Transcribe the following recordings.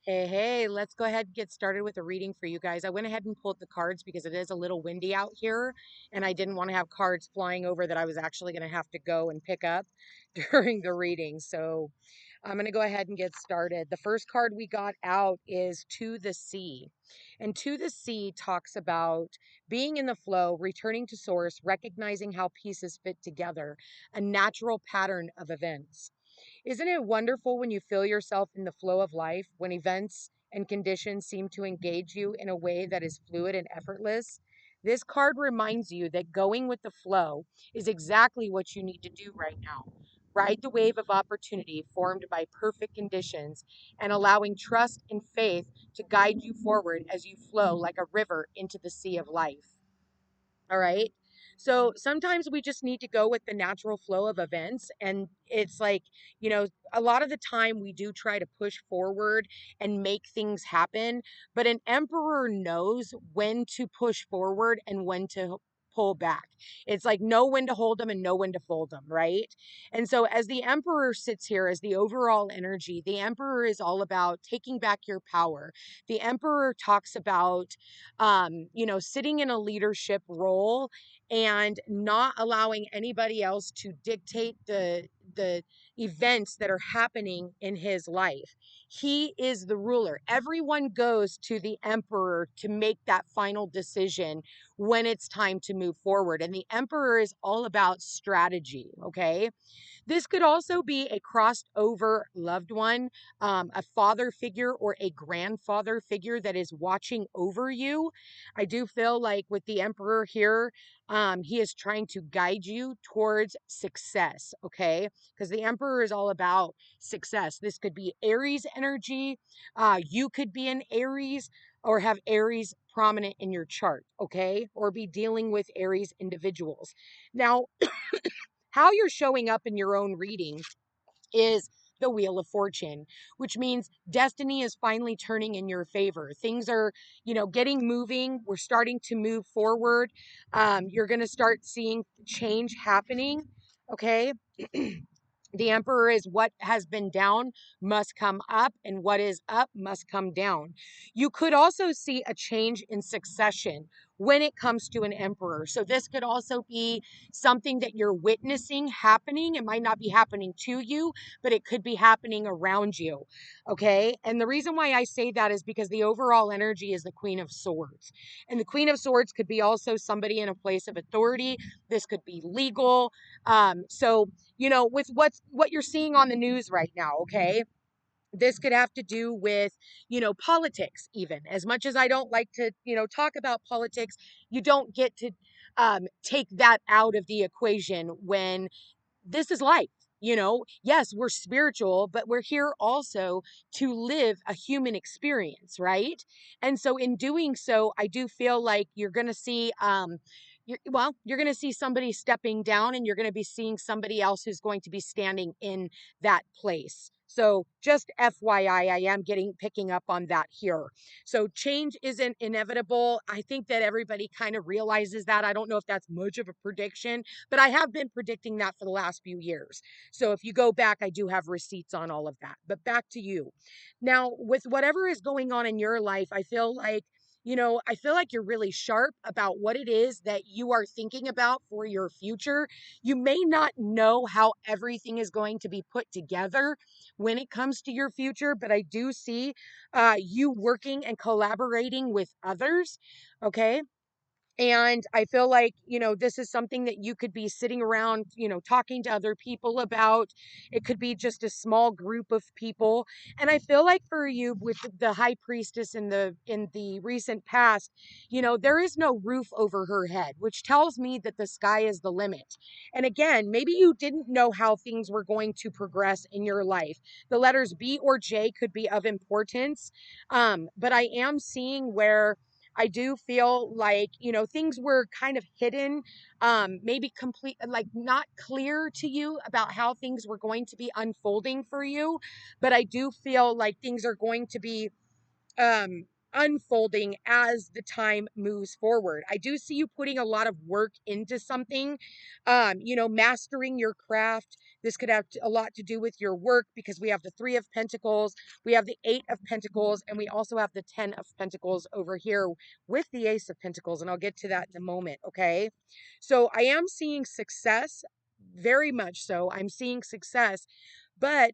Hey, hey, let's go ahead and get started with a reading for you guys. I went ahead and pulled the cards because it is a little windy out here, and I didn't want to have cards flying over that I was actually going to have to go and pick up during the reading. So I'm going to go ahead and get started. The first card we got out is To the Sea. And To the Sea talks about being in the flow, returning to source, recognizing how pieces fit together, a natural pattern of events. Isn't it wonderful when you feel yourself in the flow of life, when events and conditions seem to engage you in a way that is fluid and effortless? This card reminds you that going with the flow is exactly what you need to do right now. Ride the wave of opportunity formed by perfect conditions and allowing trust and faith to guide you forward as you flow like a river into the sea of life. All right. So sometimes we just need to go with the natural flow of events. And it's like, a lot of the time we do try to push forward and make things happen. But an emperor knows when to push forward and when to pull back. It's like know when to hold them and know when to fold them, right? And so as the emperor sits here as the overall energy, the emperor is all about taking back your power. The emperor talks about sitting in a leadership role and not allowing anybody else to dictate the events that are happening in his life. He is the ruler. Everyone goes to the emperor to make that final decision when it's time to move forward. And the emperor is all about strategy, okay? This could also be a crossed over loved one, a father figure or a grandfather figure that is watching over you. I do feel like with the emperor here, he is trying to guide you towards success, okay? Because the emperor is all about success. This could be Aries energy. You could be an Aries or have Aries prominent in your chart, okay? Or be dealing with Aries individuals. Now, how you're showing up in your own reading is the Wheel of Fortune, which means destiny is finally turning in your favor. Things are, getting moving. We're starting to move forward. You're going to start seeing change happening. Okay. The emperor is what has been down must come up, and what is up must come down. You could also see a change in succession when it comes to an emperor. So this could also be something that you're witnessing happening. It might not be happening to you, but it could be happening around you. Okay. And the reason why I say that is because the overall energy is the Queen of Swords. And the Queen of Swords could be also somebody in a place of authority. This could be legal. So with what you're seeing on the news right now, okay? This could have to do with, politics, even. As much as I don't like to, talk about politics, you don't get to take that out of the equation when this is life. Yes, we're spiritual, but we're here also to live a human experience, right? And so in doing so, I do feel like you're going to see you're going to see somebody stepping down, and you're going to be seeing somebody else who's going to be standing in that place. So just FYI, I am picking up on that here. So change isn't inevitable. I think that everybody kind of realizes that. I don't know if that's much of a prediction, but I have been predicting that for the last few years. So if you go back, I do have receipts on all of that. But back to you. Now, with whatever is going on in your life, I feel like you're really sharp about what it is that you are thinking about for your future. You may not know how everything is going to be put together when it comes to your future, but I do see you working and collaborating with others. Okay. And I feel like, this is something that you could be sitting around, talking to other people about. It could be just a small group of people. And I feel like for you with the high priestess in the recent past, there is no roof over her head, which tells me that the sky is the limit. And again, maybe you didn't know how things were going to progress in your life. The letters B or J could be of importance. But I am seeing where I do feel like, things were kind of hidden, maybe complete, like not clear to you about how things were going to be unfolding for you. But I do feel like things are going to be, um, unfolding as the time moves forward. I do see you putting a lot of work into something, mastering your craft. This could have a lot to do with your work, because we have the Three of Pentacles, we have the Eight of Pentacles, and we also have the Ten of Pentacles over here with the Ace of Pentacles. And I'll get to that in a moment. Okay. So I am seeing success, very much so. I'm seeing success, but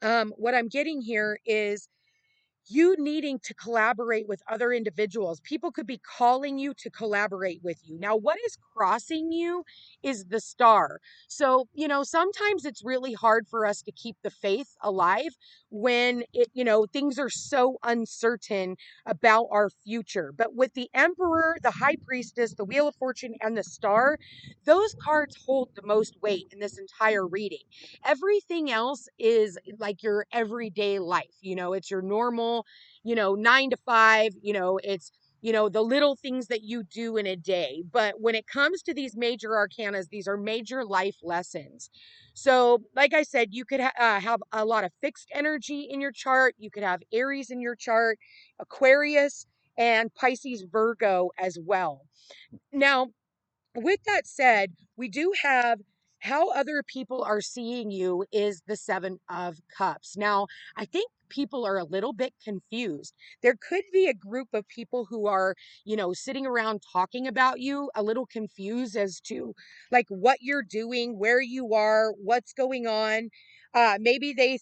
what I'm getting here is you needing to collaborate with other individuals. People could be calling you to collaborate with you. Now, what is crossing you is the star. So, sometimes it's really hard for us to keep the faith alive when things are so uncertain about our future. But with the Emperor, the High Priestess, the Wheel of Fortune, and the star, those cards hold the most weight in this entire reading. Everything else is like your everyday life. It's your normal, 9 to 5, it's, the little things that you do in a day. But when it comes to these major arcanas, these are major life lessons. So, like I said, you could have a lot of fixed energy in your chart. You could have Aries in your chart, Aquarius, and Pisces, Virgo as well. Now, with that said, we do have how other people are seeing you is the Seven of Cups. Now, I think people are a little bit confused. There could be a group of people who are, sitting around talking about you, a little confused as to like what you're doing, where you are, what's going on. Maybe they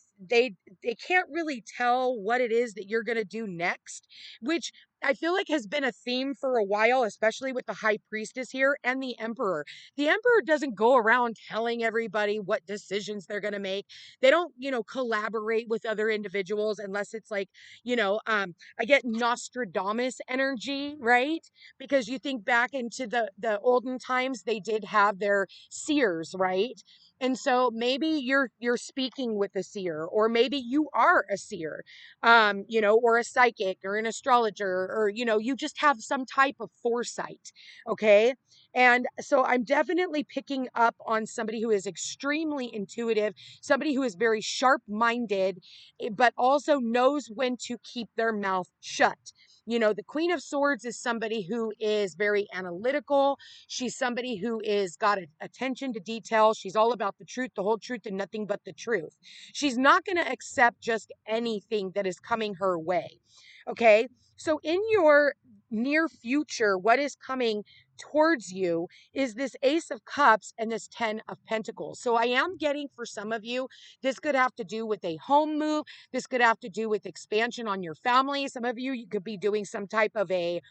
can't really tell what it is that you're going to do next, which I feel like has been a theme for a while, especially with the High Priestess here and the Emperor. The Emperor doesn't go around telling everybody what decisions they're going to make. They don't, collaborate with other individuals unless it's like, I get Nostradamus energy, right? Because you think back into the olden times, they did have their seers, right? And so maybe you're speaking with a seer, or maybe you are a seer, or a psychic or an astrologer, or, you just have some type of foresight. Okay. And so I'm definitely picking up on somebody who is extremely intuitive, somebody who is very sharp minded, but also knows when to keep their mouth shut. The Queen of Swords is somebody who is very analytical. She's somebody who is got attention to detail. She's all about the truth, the whole truth, and nothing but the truth. She's not going to accept just anything that is coming her way. Okay. So in your near future, what is coming towards you is this Ace of Cups and this 10 of Pentacles. So I am getting, for some of you, this could have to do with a home move. This could have to do with expansion on your family. Some of you could be doing some type of I'm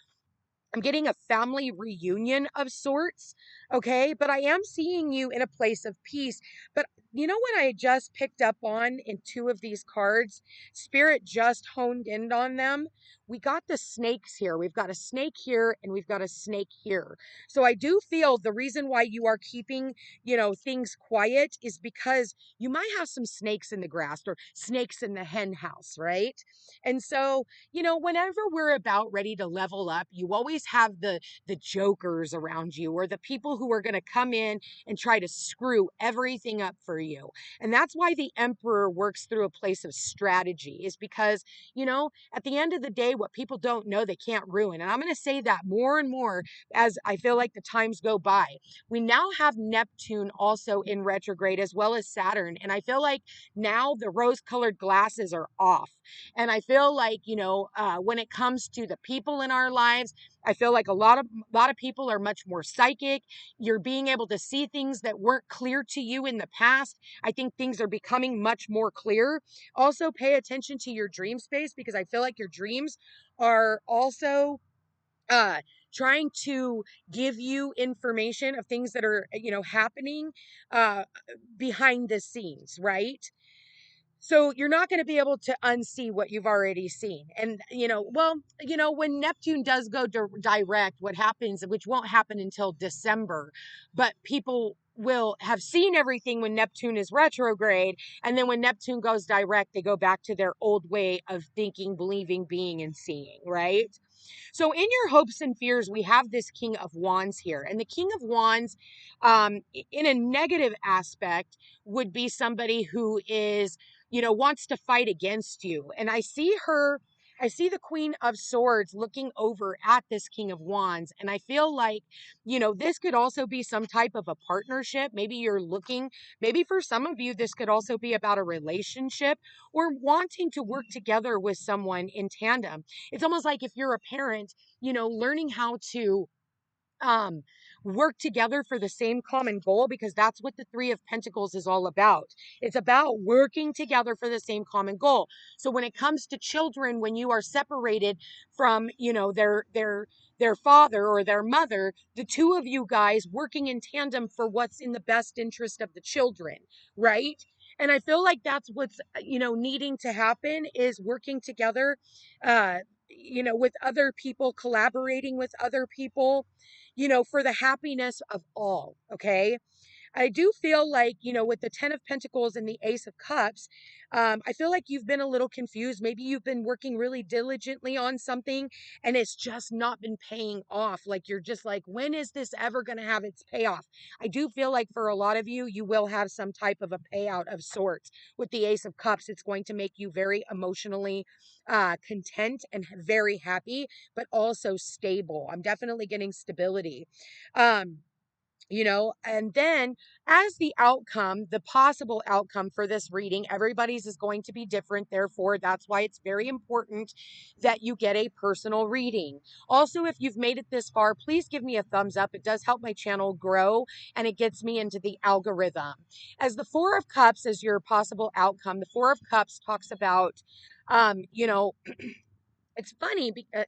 getting a family reunion of sorts. Okay. But I am seeing you in a place of peace. But you know what I just picked up on in two of these cards? Spirit just honed in on them. We got the snakes here. We've got a snake here and we've got a snake here. So I do feel the reason why you are keeping, things quiet is because you might have some snakes in the grass or snakes in the hen house, right? And so, whenever we're about ready to level up, you always have the jokers around you, or the people who are going to come in and try to screw everything up for you. And that's why the Emperor works through a place of strategy, is because, at the end of the day, what people don't know, they can't ruin. And I'm going to say that more and more as I feel like the times go by. We now have Neptune also in retrograde, as well as Saturn. And I feel like now the rose-colored glasses are off. And I feel like, when it comes to the people in our lives, I feel like a lot of people are much more psychic. You're being able to see things that weren't clear to you in the past. I think things are becoming much more clear. Also, pay attention to your dream space, because I feel like your dreams are also trying to give you information of things that are, happening uh, behind the scenes, right? So you're not going to be able to unsee what you've already seen. And, when Neptune does go direct, what happens, which won't happen until December, but people will have seen everything when Neptune is retrograde. And then when Neptune goes direct, they go back to their old way of thinking, believing, being, and seeing, right? So in your hopes and fears, we have this King of Wands here. And the King of Wands, in a negative aspect, would be somebody who is, wants to fight against you. And I see her I see the Queen of Swords looking over at this King of Wands. And I feel like, this could also be some type of a partnership. Maybe you're looking, maybe for some of you, this could also be about a relationship or wanting to work together with someone in tandem. It's almost like if you're a parent, learning how to um work together for the same common goal, because that's what the Three of Pentacles is all about. It's about working together for the same common goal. So when it comes to children, when you are separated from their father or their mother, the two of you guys working in tandem for what's in the best interest of the children, right? And I feel like that's what's needing to happen, is working together, uh with other people, collaborating with other people, for the happiness of all. Okay. I do feel like, with the Ten of Pentacles and the Ace of Cups, I feel like you've been a little confused. Maybe you've been working really diligently on something and it's just not been paying off. Like you're just like, when is this ever going to have its payoff? I do feel like for a lot of you, you will have some type of a payout of sorts with the Ace of Cups. It's going to make you very emotionally content and very happy, but also stable. I'm definitely getting stability. Um, and then as the outcome, the possible outcome for this reading, everybody's is going to be different. Therefore, that's why it's very important that you get a personal reading. Also, if you've made it this far, please give me a thumbs up. It does help my channel grow and it gets me into the algorithm. As the Four of Cups is your possible outcome, the Four of Cups talks about, um, you know, it's funny because,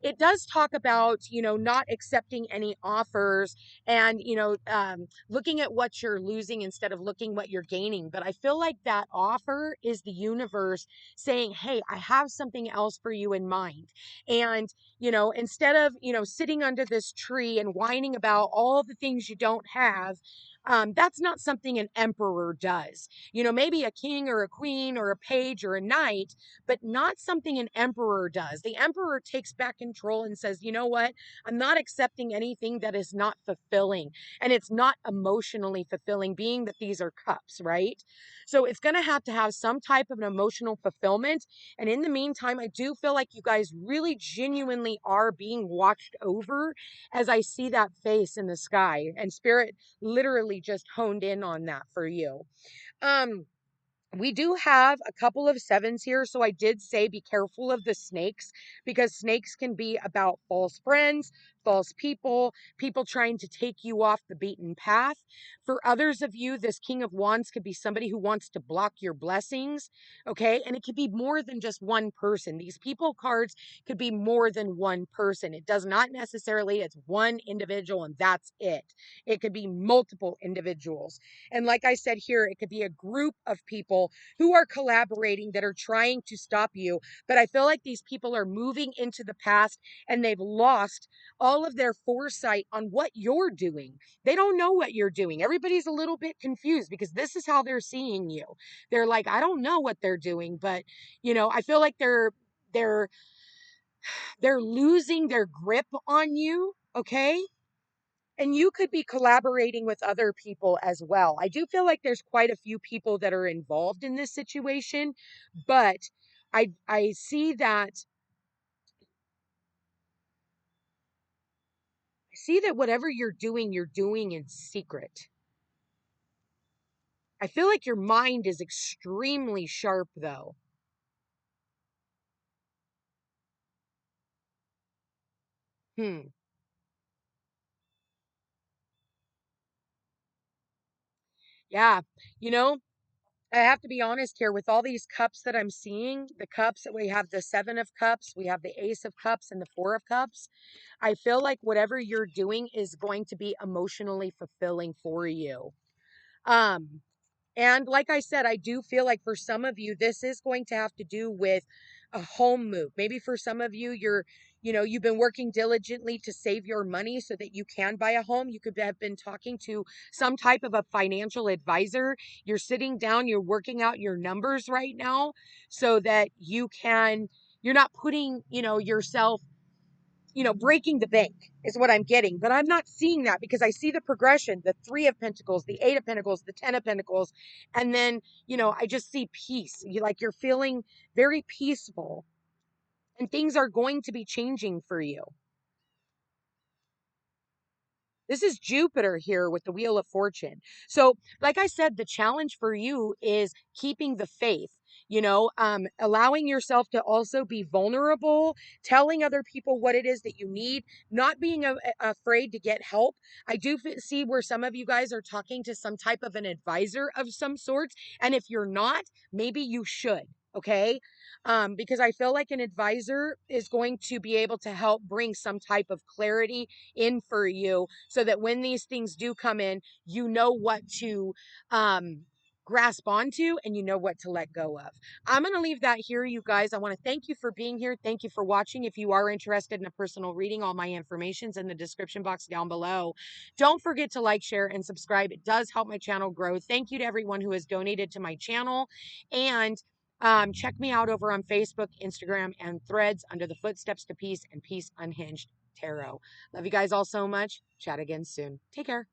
it does talk about, not accepting any offers and, looking at what you're losing instead of looking what you're gaining. But I feel like that offer is the universe saying, hey, I have something else for you in mind. And, instead of, sitting under this tree and whining about all the things you don't have, that's not something an emperor does. Maybe a king or a queen or a page or a knight, but not something an emperor does. The emperor takes back control and says, you know what? I'm not accepting anything that is not fulfilling. And it's not emotionally fulfilling, being that these are cups, right? So it's going to have some type of an emotional fulfillment. And in the meantime, I do feel like you guys really genuinely are being watched over, as I see that face in the sky. And Spirit literally just honed in on that for you. Um, we do have a couple of sevens here. So I did say be careful of the snakes, because snakes can be about false friends, false people, people trying to take you off the beaten path. For others of you, this King of Wands could be somebody who wants to block your blessings. Okay. And it could be more than just one person. These people cards could be more than one person. It does not necessarily, it's one individual and that's it. It could be multiple individuals. And like I said here, it could be a group of people who are collaborating that are trying to stop you. But I feel like these people are moving into the past and they've lost all of their foresight on what you're doing. They don't know what you're doing. Everybody's a little bit confused because this is how they're seeing you. They're like, I don't know what they're doing, but I feel like they're they're losing their grip on you, okay? And you could be collaborating with other people as well. I do feel like there's quite a few people that are involved in this situation, but I see that whatever you're doing in secret. I feel like your mind is extremely sharp though. Hmm. Yeah. You know, I have to be honest here with all these cups that I'm seeing, the cups, we have the Seven of Cups, we have the Ace of Cups and the Four of Cups. I feel like whatever you're doing is going to be emotionally fulfilling for you. Um, and like I said, I do feel like for some of you, this is going to have to do with a home move. Maybe for some of you, you've been working diligently to save your money so that you can buy a home. You could have been talking to some type of a financial advisor. You're sitting down, you're working out your numbers right now so that you're not putting, yourself, breaking the bank is what I'm getting. But I'm not seeing that because I see the progression, the Three of Pentacles, the Eight of Pentacles, the Ten of Pentacles. And then, I just see peace. You're feeling very peaceful. and things are going to be changing for you. This is Jupiter here with the Wheel of Fortune. So, like I said, the challenge for you is keeping the faith, allowing yourself to also be vulnerable, telling other people what it is that you need, not being afraid to get help. I do see where some of you guys are talking to some type of an advisor of some sorts. And if you're not, maybe you should. Okay. Because I feel like an advisor is going to be able to help bring some type of clarity in for you so that when these things do come in, you know what to grasp onto and you know what to let go of. I'm going to leave that here, you guys. I want to thank you for being here. Thank you for watching. If you are interested in a personal reading, all my information's in the description box down below. Don't forget to like, share, and subscribe. It does help my channel grow. Thank you to everyone who has donated to my channel. And check me out over on Facebook, Instagram, and Threads under the Footsteps to Peace and Peace Unhinged Tarot. Love you guys all so much. Chat again soon. Take care.